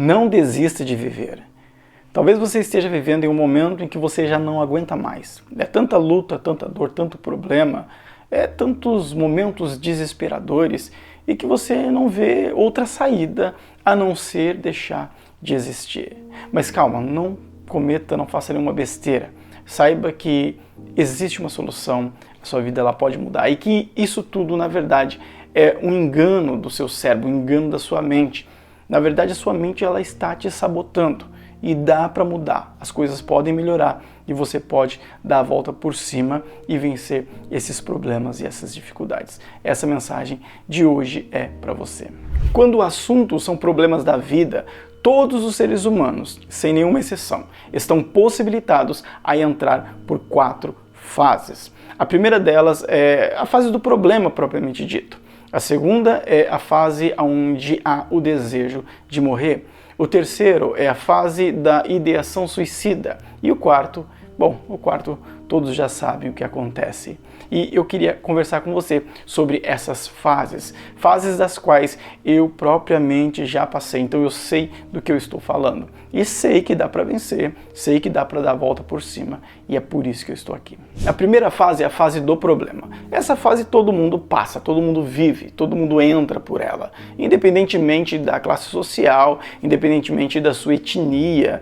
Não desista de viver. Talvez você esteja vivendo em um momento em que você já não aguenta mais. É tanta luta, tanta dor, tanto problema, tantos momentos desesperadores e que você não vê outra saída a não ser deixar de existir. Mas calma, não faça nenhuma besteira. Saiba que existe uma solução, a sua vida ela pode mudar e que isso tudo, na verdade, é um engano do seu cérebro, um engano da sua mente. Na verdade, a sua mente ela está te sabotando e dá para mudar. As coisas podem melhorar e você pode dar a volta por cima e vencer esses problemas e essas dificuldades. Essa mensagem de hoje é para você. Quando o assunto são problemas da vida, todos os seres humanos, sem nenhuma exceção, estão possibilitados a entrar por 4 fases. A primeira delas é a fase do problema propriamente dito. A segunda é a fase onde há o desejo de morrer. O terceiro é a fase da ideação suicida. E o quarto, todos já sabem o que acontece. E eu queria conversar com você sobre essas fases das quais eu propriamente já passei. Então eu sei do que eu estou falando. E sei que dá para vencer, sei que dá para dar a volta por cima. E é por isso que eu estou aqui. A primeira fase é a fase do problema. Essa fase todo mundo passa, todo mundo vive, todo mundo entra por ela. Independentemente da classe social, independentemente da sua etnia,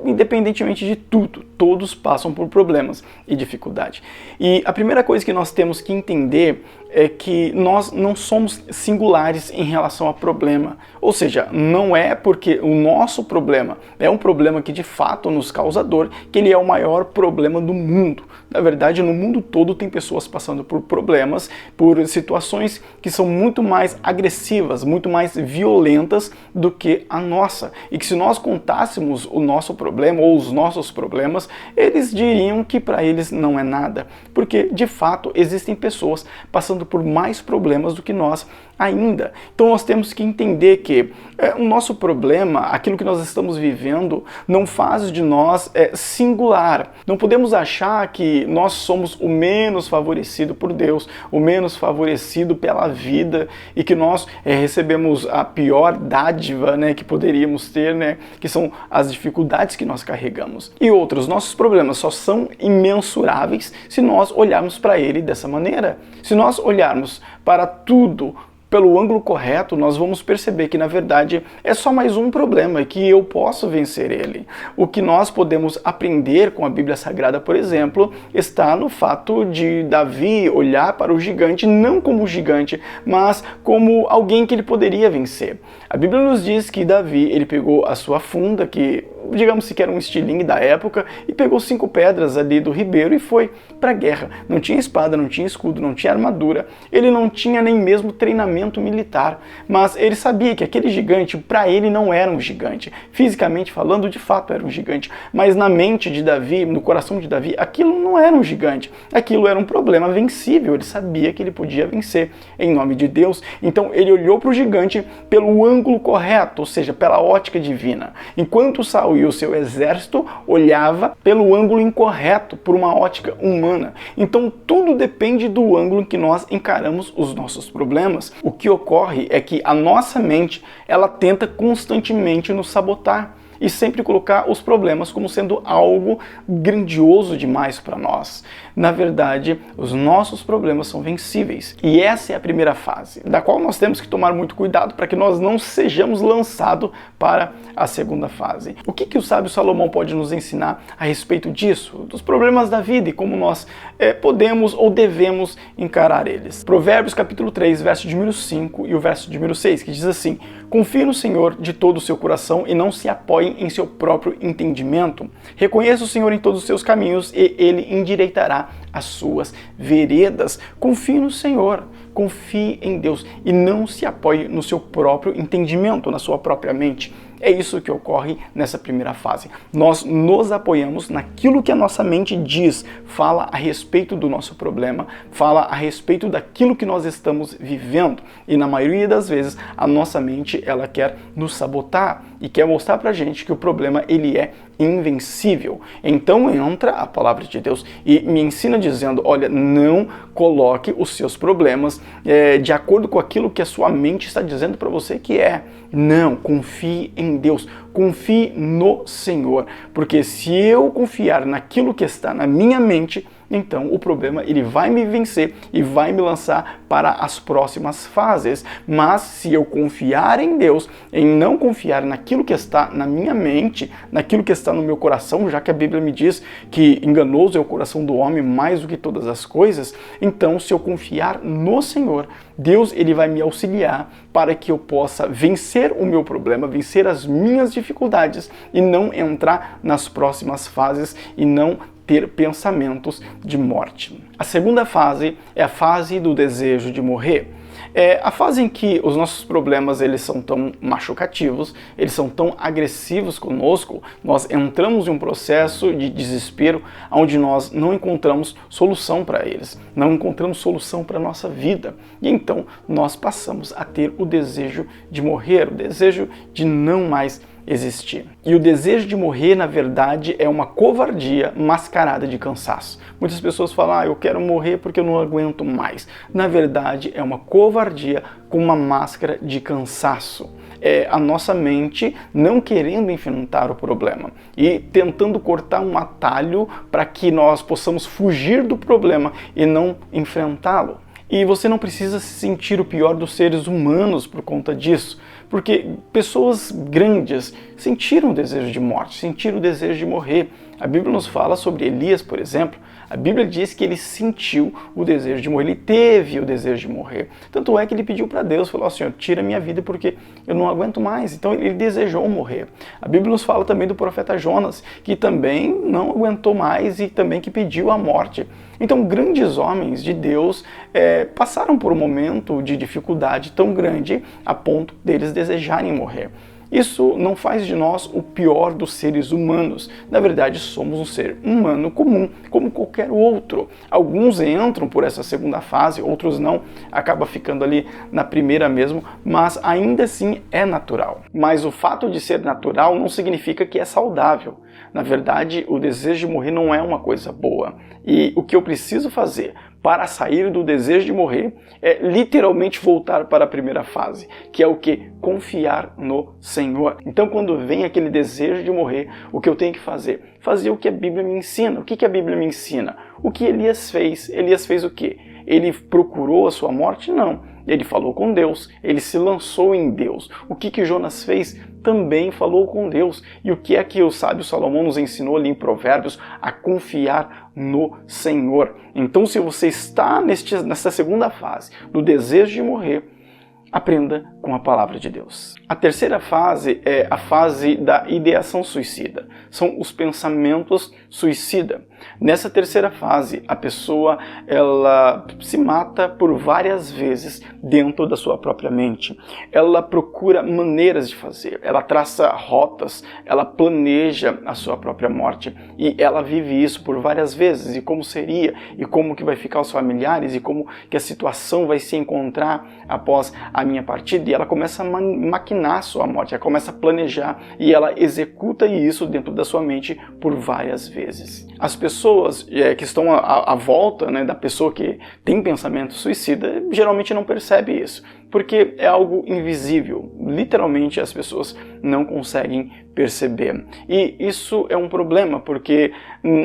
independentemente de tudo, todos passam por problemas e dificuldade. E a primeira coisa que nós temos que entender é que nós não somos singulares em relação ao problema. Ou seja, não é porque o nosso problema é um problema que de fato nos causa dor, que ele é o maior problema do mundo. Na verdade, no mundo todo tem pessoas passando por problemas, por situações que são muito mais agressivas, muito mais violentas do que a nossa. E que se nós contássemos o nosso problema ou os nossos problemas, eles diriam que para eles não é nada. Porque, de fato, existem pessoas passando por mais problemas do que nós ainda. Então nós temos que entender que o nosso problema, aquilo que nós estamos vivendo, não faz de nós singular. Não podemos achar que nós somos o menos favorecido por Deus, o menos favorecido pela vida e que nós recebemos a pior dádiva, que poderíamos ter, que são as dificuldades que nós carregamos. E outros, nossos problemas só são imensuráveis se nós olharmos para ele dessa maneira. Se nós olharmos para tudo pelo ângulo correto, nós vamos perceber que, na verdade, é só mais um problema e que eu posso vencer ele. O que nós podemos aprender com a Bíblia Sagrada, por exemplo, está no fato de Davi olhar para o gigante não como um gigante, mas como alguém que ele poderia vencer. A Bíblia nos diz que Davi, ele pegou a sua funda, que digamos que era um estilingue da época, e pegou 5 pedras ali do ribeiro e foi para a guerra. Não tinha espada, não tinha escudo, não tinha armadura, ele não tinha nem mesmo treinamento militar, mas ele sabia que aquele gigante, para ele não era um gigante. Fisicamente falando, de fato era um gigante, mas na mente de Davi, no coração de Davi, aquilo não era um gigante, aquilo era um problema vencível, ele sabia que ele podia vencer em nome de Deus. Então ele olhou para o gigante pelo ângulo correto, ou seja, pela ótica divina, enquanto Saul e o seu exército olhava pelo ângulo incorreto, por uma ótica humana. Então tudo depende do ângulo em que nós encaramos os nossos problemas. O que ocorre é que a nossa mente, ela tenta constantemente nos sabotar e sempre colocar os problemas como sendo algo grandioso demais para nós. Na verdade, os nossos problemas são vencíveis. E essa é a primeira fase, da qual nós temos que tomar muito cuidado para que nós não sejamos lançados para a segunda fase. O que o sábio Salomão pode nos ensinar a respeito disso? Dos problemas da vida e como nós podemos ou devemos encarar eles. Provérbios capítulo 3, verso de número 5 e o verso de número 6, que diz assim: confie no Senhor de todo o seu coração e não se apoie em seu próprio entendimento. Reconheça o Senhor em todos os seus caminhos e Ele endireitará as suas veredas. Confie no Senhor, confie em Deus e não se apoie no seu próprio entendimento, na sua própria mente. É isso que ocorre nessa primeira fase. Nós nos apoiamos naquilo que a nossa mente diz, fala a respeito do nosso problema, fala a respeito daquilo que nós estamos vivendo. E na maioria das vezes, a nossa mente, ela quer nos sabotar. e quer mostrar pra gente que o problema ele é invencível. Então entra a palavra de Deus e me ensina dizendo, olha, não coloque os seus problemas de acordo com aquilo que a sua mente está dizendo para você que é. Não, confie em Deus, confie no Senhor, porque se eu confiar naquilo que está na minha mente, então o problema ele vai me vencer e vai me lançar para as próximas fases. Mas se eu confiar em Deus, em não confiar naquilo que está na minha mente, naquilo que está no meu coração, já que a Bíblia me diz que enganoso é o coração do homem mais do que todas as coisas, então se eu confiar no Senhor, Deus ele vai me auxiliar para que eu possa vencer o meu problema, vencer as minhas dificuldades e não entrar nas próximas fases e não ter pensamentos de morte. A segunda fase é a fase do desejo de morrer. É a fase em que os nossos problemas eles são tão machucativos, eles são tão agressivos conosco, nós entramos em um processo de desespero onde nós não encontramos solução para eles, não encontramos solução para a nossa vida. E então nós passamos a ter o desejo de morrer, o desejo de não mais existir. E o desejo de morrer, na verdade, é uma covardia mascarada de cansaço. Muitas pessoas falam, eu quero morrer porque eu não aguento mais. Na verdade, é uma covardia com uma máscara de cansaço. É a nossa mente não querendo enfrentar o problema e tentando cortar um atalho para que nós possamos fugir do problema e não enfrentá-lo. E você não precisa se sentir o pior dos seres humanos por conta disso, porque pessoas grandes sentiram o desejo de morte, sentiram o desejo de morrer. A Bíblia nos fala sobre Elias, por exemplo. A Bíblia diz que ele sentiu o desejo de morrer, ele teve o desejo de morrer. Tanto é que ele pediu para Deus, falou assim, tira minha vida porque eu não aguento mais. Então ele desejou morrer. A Bíblia nos fala também do profeta Jonas, que também não aguentou mais e também que pediu a morte. Então grandes homens de Deus passaram por um momento de dificuldade tão grande a ponto deles desejarem morrer. Isso não faz de nós o pior dos seres humanos. Na verdade, somos um ser humano comum, como qualquer outro. Alguns entram por essa segunda fase, outros não, acaba ficando ali na primeira mesmo, mas ainda assim é natural. Mas o fato de ser natural não significa que é saudável. Na verdade, o desejo de morrer não é uma coisa boa. E o que eu preciso fazer para sair do desejo de morrer é literalmente voltar para a primeira fase, que é o que? Confiar no Senhor. Então quando vem aquele desejo de morrer, o que eu tenho que fazer? Fazer o que a Bíblia me ensina. O que a Bíblia me ensina? O que Elias fez? Elias fez o quê? Ele procurou a sua morte? Não. Ele falou com Deus, ele se lançou em Deus. O que Jonas fez? Também falou com Deus. E o que é que o sábio Salomão nos ensinou ali em Provérbios? A confiar no Senhor. Então, se você está nessa segunda fase, do desejo de morrer, aprenda com a palavra de Deus. A terceira fase é a fase da ideação suicida. São os pensamentos suicida. Nessa terceira fase, a pessoa ela se mata por várias vezes dentro da sua própria mente. Ela procura maneiras de fazer, ela traça rotas, ela planeja a sua própria morte e ela vive isso por várias vezes. E como seria, e como que vai ficar os familiares, e como que a situação vai se encontrar após a minha partida. E ela começa a maquinar a sua morte, ela começa a planejar e ela executa isso dentro da sua mente por várias vezes. As pessoas que estão à volta, né, da pessoa que tem pensamento suicida geralmente não percebe isso, porque é algo invisível. Literalmente as pessoas não conseguem perceber. E isso é um problema, porque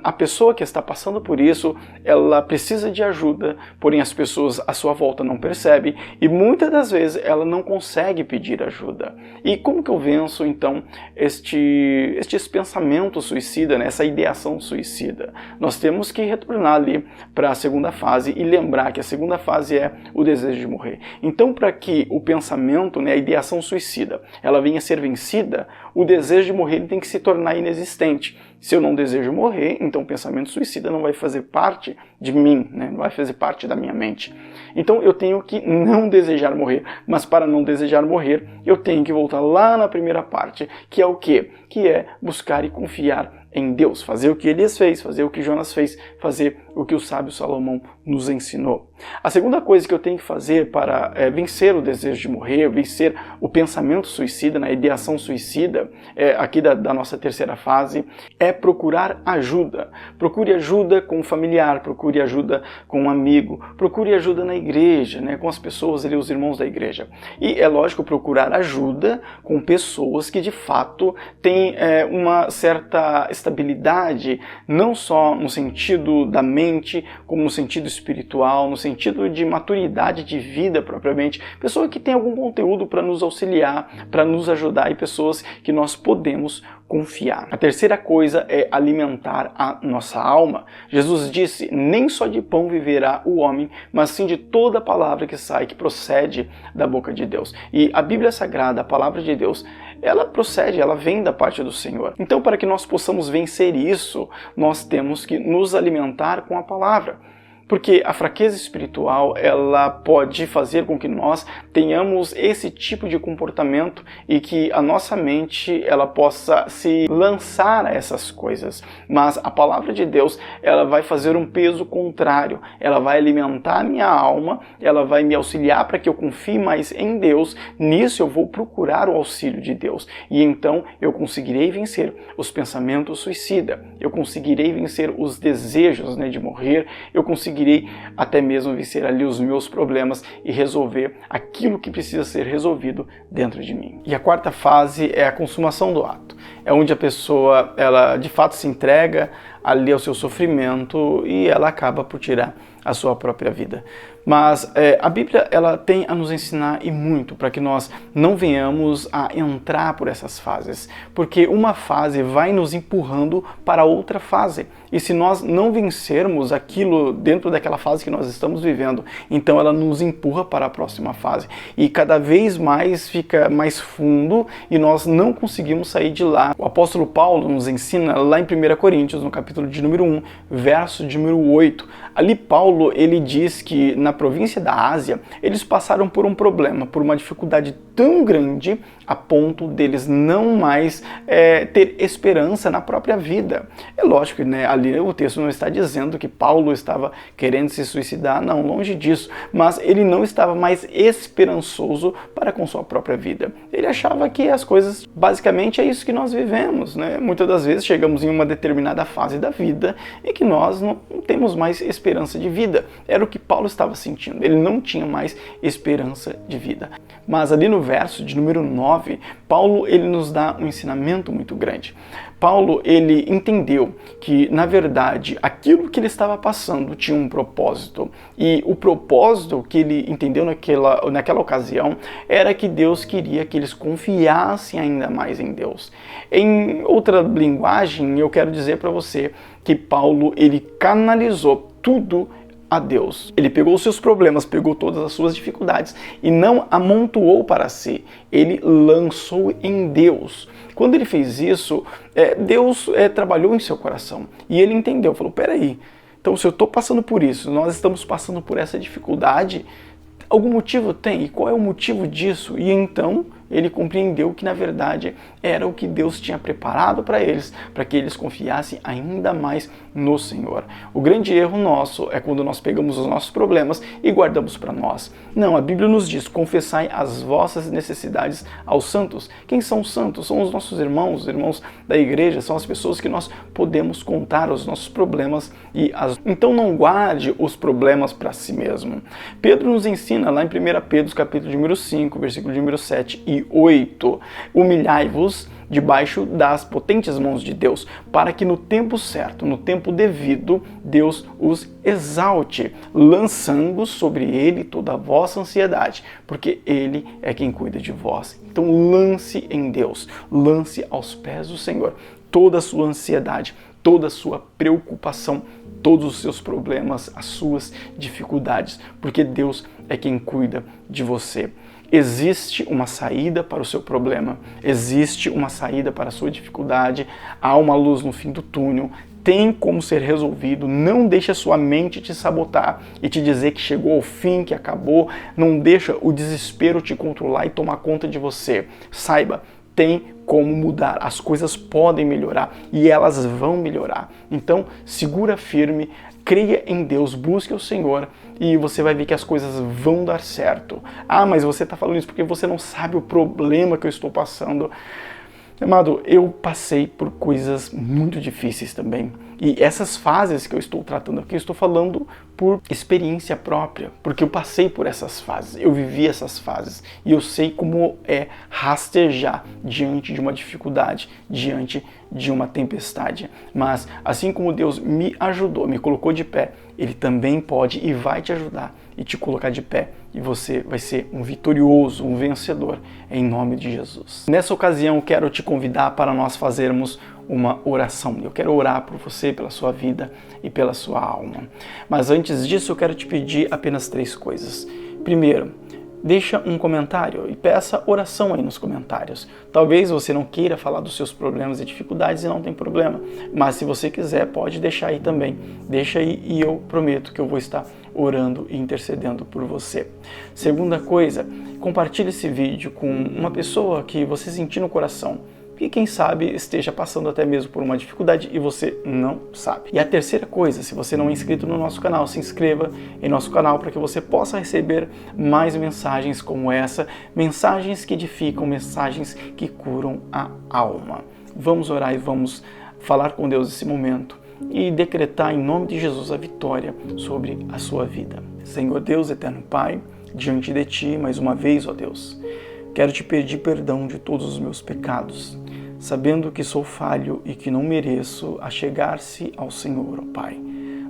a pessoa que está passando por isso, ela precisa de ajuda, porém as pessoas à sua volta não percebem e muitas das vezes ela não consegue pedir ajuda. E como que eu venço então estes pensamentos suicidas, né, essa ideação suicida? Nós temos que retornar ali para a segunda fase e lembrar que a segunda fase é o desejo de morrer. Então, para que o pensamento, né, a ideação suicida, ela venha a ser vencida, o desejo de morrer ele tem que se tornar inexistente. Se eu não desejo morrer, então o pensamento suicida não vai fazer parte de mim, né? Não vai fazer parte da minha mente. Então eu tenho que não desejar morrer, mas para não desejar morrer, eu tenho que voltar lá na primeira parte, que é o quê? Que é buscar e confiar em Deus, fazer o que Elias fez, fazer o que Jonas fez, fazer o que o sábio Salomão nos ensinou. A segunda coisa que eu tenho que fazer para vencer o desejo de morrer, vencer o pensamento suicida, a ideação suicida, aqui da nossa terceira fase, é procurar ajuda. Procure ajuda com um familiar, procure ajuda com um amigo, procure ajuda na igreja, né, com as pessoas ali, os irmãos da igreja. E é lógico procurar ajuda com pessoas que de fato têm uma certa estabilidade, não só no sentido da mente, como no sentido espiritual, no sentido de maturidade de vida propriamente, pessoa que tem algum conteúdo para nos auxiliar, para nos ajudar e pessoas que nós podemos confiar. A terceira coisa é alimentar a nossa alma. Jesus disse, nem só de pão viverá o homem, mas sim de toda a palavra que sai, que procede da boca de Deus. E a Bíblia Sagrada, a palavra de Deus, ela procede, ela vem da parte do Senhor. Então, para que nós possamos vencer isso, nós temos que nos alimentar com a palavra. Porque a fraqueza espiritual, ela pode fazer com que nós tenhamos esse tipo de comportamento e que a nossa mente, ela possa se lançar a essas coisas. Mas a palavra de Deus, ela vai fazer um peso contrário. Ela vai alimentar a minha alma, ela vai me auxiliar para que eu confie mais em Deus. Nisso eu vou procurar o auxílio de Deus. E então eu conseguirei vencer os pensamentos suicidas. Eu conseguirei vencer os desejos, de morrer. Eu conseguirei até mesmo vencer ali os meus problemas e resolver aquilo que precisa ser resolvido dentro de mim. E a quarta fase é a consumação do ato. É onde a pessoa, ela de fato se entrega ali ao seu sofrimento e ela acaba por tirar a sua própria vida. Mas a Bíblia, ela tem a nos ensinar e muito para que nós não venhamos a entrar por essas fases, porque uma fase vai nos empurrando para outra fase. E se nós não vencermos aquilo dentro daquela fase que nós estamos vivendo, então ela nos empurra para a próxima fase. E cada vez mais fica mais fundo e nós não conseguimos sair de lá. O apóstolo Paulo nos ensina lá em 1 Coríntios, no capítulo de número 1, verso de número 8. Ali Paulo, ele diz que na província da Ásia, eles passaram por um problema, por uma dificuldade tão grande a ponto deles não mais ter esperança na própria vida. É lógico que ali o texto não está dizendo que Paulo estava querendo se suicidar, não, longe disso, mas ele não estava mais esperançoso para com sua própria vida. Ele achava que as coisas, basicamente é isso que nós vivemos, Muitas das vezes chegamos em uma determinada fase da vida e que nós não temos mais esperança de vida. Era o que Paulo estava sentindo, ele não tinha mais esperança de vida. Mas ali no verso de número 9, Paulo, ele nos dá um ensinamento muito grande. Paulo, ele entendeu que, na verdade, aquilo que ele estava passando tinha um propósito. E o propósito que ele entendeu naquela ocasião era que Deus queria que eles confiassem ainda mais em Deus. Em outra linguagem, eu quero dizer para você que Paulo, ele canalizou tudo a Deus. Ele pegou os seus problemas, pegou todas as suas dificuldades e não amontoou para si. Ele lançou em Deus. Quando ele fez isso, Deus trabalhou em seu coração e ele entendeu, falou, peraí, então se eu estou passando por isso, nós estamos passando por essa dificuldade, algum motivo tem? E qual é o motivo disso? E então ele compreendeu que na verdade era o que Deus tinha preparado para eles, para que eles confiassem ainda mais no Senhor. O grande erro nosso é quando nós pegamos os nossos problemas e guardamos para nós. Não, a Bíblia nos diz, confessai as vossas necessidades aos santos. Quem são os santos? São os nossos irmãos, os irmãos da igreja, são as pessoas que nós podemos contar os nossos problemas. Então não guarde os problemas para si mesmo. Pedro nos ensina lá em 1 Pedro, capítulo de número 5, versículo de número 7 e 8. Humilhai-vos debaixo das potentes mãos de Deus, para que no tempo certo, no tempo devido, Deus os exalte, lançando sobre ele toda a vossa ansiedade, porque ele é quem cuida de vós. Então lance em Deus, lance aos pés do Senhor toda a sua ansiedade, toda a sua preocupação, todos os seus problemas, as suas dificuldades, porque Deus é quem cuida de você. existe uma saída para o seu problema, existe uma saída para a sua dificuldade, há uma luz no fim do túnel, tem como ser resolvido. Não deixa a sua mente te sabotar e te dizer que chegou ao fim, que acabou. Não deixa o desespero te controlar e tomar conta de você. Saiba, tem como mudar, as coisas podem melhorar e elas vão melhorar. Então, segura firme, creia em Deus, busque o Senhor e você vai ver que as coisas vão dar certo. Ah, mas você está falando isso porque você não sabe o problema que eu estou passando. Amado, eu passei por coisas muito difíceis também. E essas fases que eu estou tratando aqui, eu estou falando por experiência própria, porque eu passei por essas fases, eu vivi essas fases e eu sei como é rastejar diante de uma dificuldade, diante de uma tempestade. Mas assim como Deus me ajudou, me colocou de pé, Ele também pode e vai te ajudar e te colocar de pé, e você vai ser um vitorioso, um vencedor, em nome de Jesus. Nessa ocasião, eu quero te convidar para nós fazermos uma oração. Eu quero orar por você, pela sua vida e pela sua alma. Mas antes disso, eu quero te pedir apenas 3 coisas. Primeiro, deixa um comentário e peça oração aí nos comentários. Talvez você não queira falar dos seus problemas e dificuldades e não tem problema, mas se você quiser, pode deixar aí também. Deixa aí e eu prometo que eu vou estar orando e intercedendo por você. Segunda coisa, compartilhe esse vídeo com uma pessoa que você sentir no coração, que quem sabe esteja passando até mesmo por uma dificuldade e você não sabe. E a terceira coisa, se você não é inscrito no nosso canal, se inscreva em nosso canal para que você possa receber mais mensagens como essa, mensagens que edificam, mensagens que curam a alma. Vamos orar e vamos falar com Deus nesse momento e decretar em nome de Jesus a vitória sobre a sua vida. Senhor Deus, eterno Pai, diante de Ti, mais uma vez, ó Deus, quero te pedir perdão de todos os meus pecados, sabendo que sou falho e que não mereço achegar-se ao Senhor, ó Pai.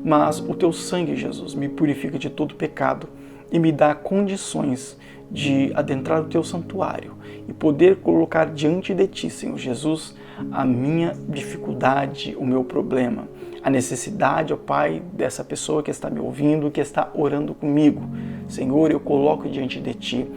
Mas o Teu sangue, Jesus, me purifica de todo pecado e me dá condições de adentrar o Teu santuário e poder colocar diante de Ti, Senhor Jesus, a minha dificuldade, o meu problema, a necessidade, ó Pai, dessa pessoa que está me ouvindo, que está orando comigo. Senhor, eu coloco diante de Ti,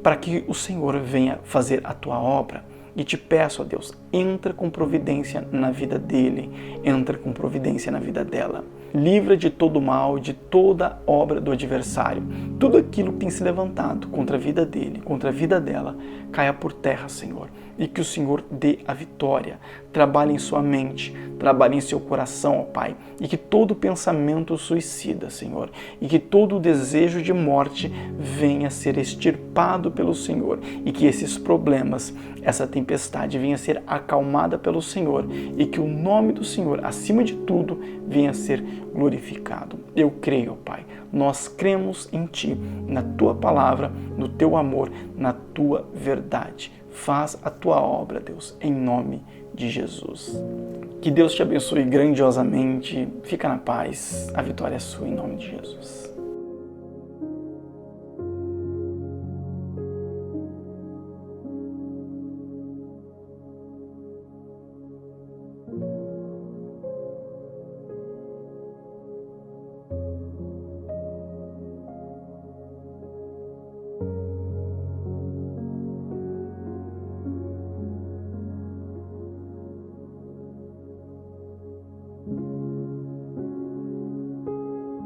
para que o Senhor venha fazer a Tua obra. E te peço, ó Deus, entra com providência na vida dele, entra com providência na vida dela. Livra de todo mal, de toda obra do adversário. Tudo aquilo que tem se levantado contra a vida dele, contra a vida dela, caia por terra, Senhor. E que o Senhor dê a vitória. Trabalhe em sua mente, trabalhe em seu coração, ó Pai. E que todo pensamento suicida, Senhor, e que todo desejo de morte venha a ser extirpado pelo Senhor. E que esses problemas, essa tempestade venha a ser acalmada pelo Senhor. E que o nome do Senhor, acima de tudo, venha a ser glorificado. Eu creio, Pai. Nós cremos em Ti, na Tua palavra, no Teu amor, na Tua verdade. Faz a Tua obra, Deus, em nome de Jesus. Que Deus te abençoe grandiosamente. Fica na paz. A vitória é sua em nome de Jesus.